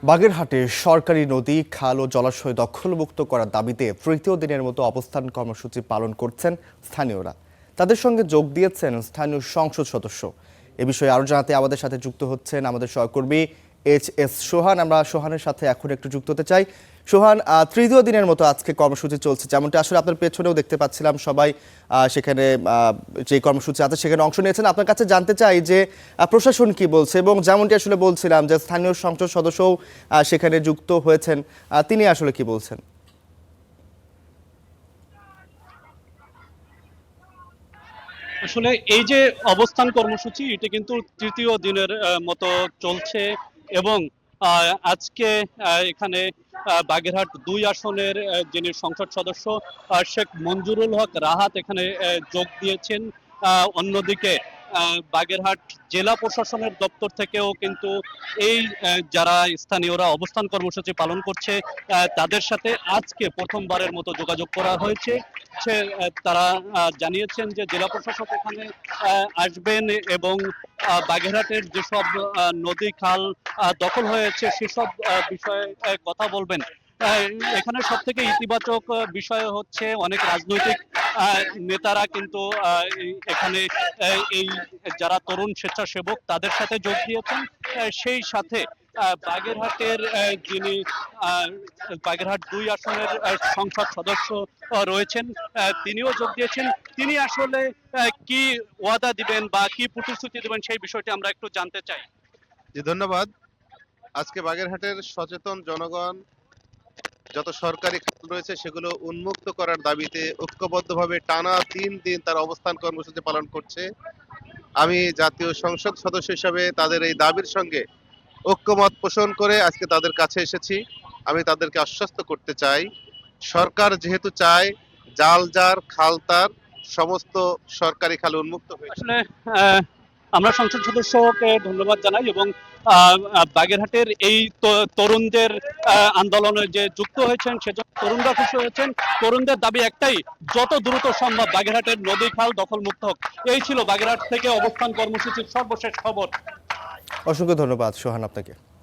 বাগেরহাটে সরকারি নদী, খাল ও জলাশয় দখলমুক্ত করার দাবিতে তৃতীয় দিনের মতো অবস্থান কর্মসূচি পালন করছেন স্থানীয়রা। তাদের সঙ্গে যোগ দিয়েছেন স্থানীয় সংসদ সদস্য। এ বিষয়ে আরও জানাতে আমাদের সাথে যুক্ত হচ্ছেন আমাদের সহকর্মী এইচ.এস. সোহান। আমরা সোহানের সাথে এখন একটু যুক্ত হতে চাই। সোহান, তৃতীয় দিনের মতো আজকে কর্মসূচি চলছে, যেমনটা আসলে আপনার পেছনেও দেখতে পাচ্ছিলাম সবাই সেখানে যে কর্মসূচি আছে সেখানে অংশ নিয়েছেন। আপনার কাছে জানতে চাই যে প্রশাসন কি বলছে, এবং যেমনটি আসলে বলছিলাম যে স্থানীয় সংসদ সদস্যও সেখানে যুক্ত হয়েছেন, তিনি আসলে কি বলছেন? আসলে এই যে অবস্থান কর্মসূচি এটা কিন্তু তৃতীয় দিনের মতো চলছে এবং আজকে এখানে বাগেরহাট ২ আসনের যিনি সংসদ সদস্য শেখ মঞ্জুরুল হক রাহাত এখানে যোগ দিয়েছেন। অন্যদিকে বাগেরহাট জেলা প্রশাসনের দপ্তর থেকেও কিন্তু এই যারা স্থানীয়রা অবস্থান কর্মসূচি পালন করছে তাদের সাথে আজকে প্রথমবারের মতো যোগাযোগ করা হয়েছে। তারা জানিয়েছেন যে জেলা প্রশাসক এখানে আসবেন এবং বাগেরহাটের যেসব নদী খাল দখল হয়েছে সেসব বিষয়ে কথা বলবেন। আহ, এখানে সব থেকে ইতিবাচক বিষয় হচ্ছে অনেক রাজনৈতিক নেতারা কিন্তু এখানে এই যারা তরুণ স্বেচ্ছাসেবক তাদের সাথে যোগ দিয়েছেন। সেই সাথে বাগেরহাটের যিনি আহ, বাগেরহাট ২ আসনের সংসদ সদস্য রয়েছেন তিনিও যোগ দিয়েছেন। তিনি আসলে কি ওয়াদা দিবেন বা কি প্রতিশ্রুতি দিবেন সেই বিষয়টি আমরা একটু জানতে চাই। জি, ধন্যবাদ। আজকে বাগেরহাটের সচেতন জনগণ যত সরকারি খাল রয়েছে সেগুলো উন্মুক্ত করার দাবিতে ঐক্যবদ্ধভাবে টানা ৩ দিন তার অবস্থান কর্মসূচি পালন করছে। আমি জাতীয় সংসদ সদস্য হিসাবে তাদের এই দাবির সঙ্গে ঐক্যমত পোষণ করে আজকে তাদের কাছে এসেছি। আমি তাদেরকে আশ্বস্ত করতে চাই, সরকার যেহেতু চায় জাল খালতার সমস্ত সরকারি খাল উন্মুক্ত হয়েছে। আসলে আহ, আমরা সংসদ সদস্যকে ধন্যবাদ জানাই এবং বাগেরহাটের এই তরুণদের আন্দোলনে যে যুক্ত হয়েছেন সেজন্য তরুণরা খুশি হয়েছেন। তরুণদের দাবি একটাই, যত দ্রুত সম্ভব বাগেরহাটের নদী খাল দখল মুক্ত হোক। এই ছিল বাগেরহাট থেকে অবস্থান কর্মসূচির সর্বশেষ খবর। অসংখ্য ধন্যবাদ সোহান আপনাকে।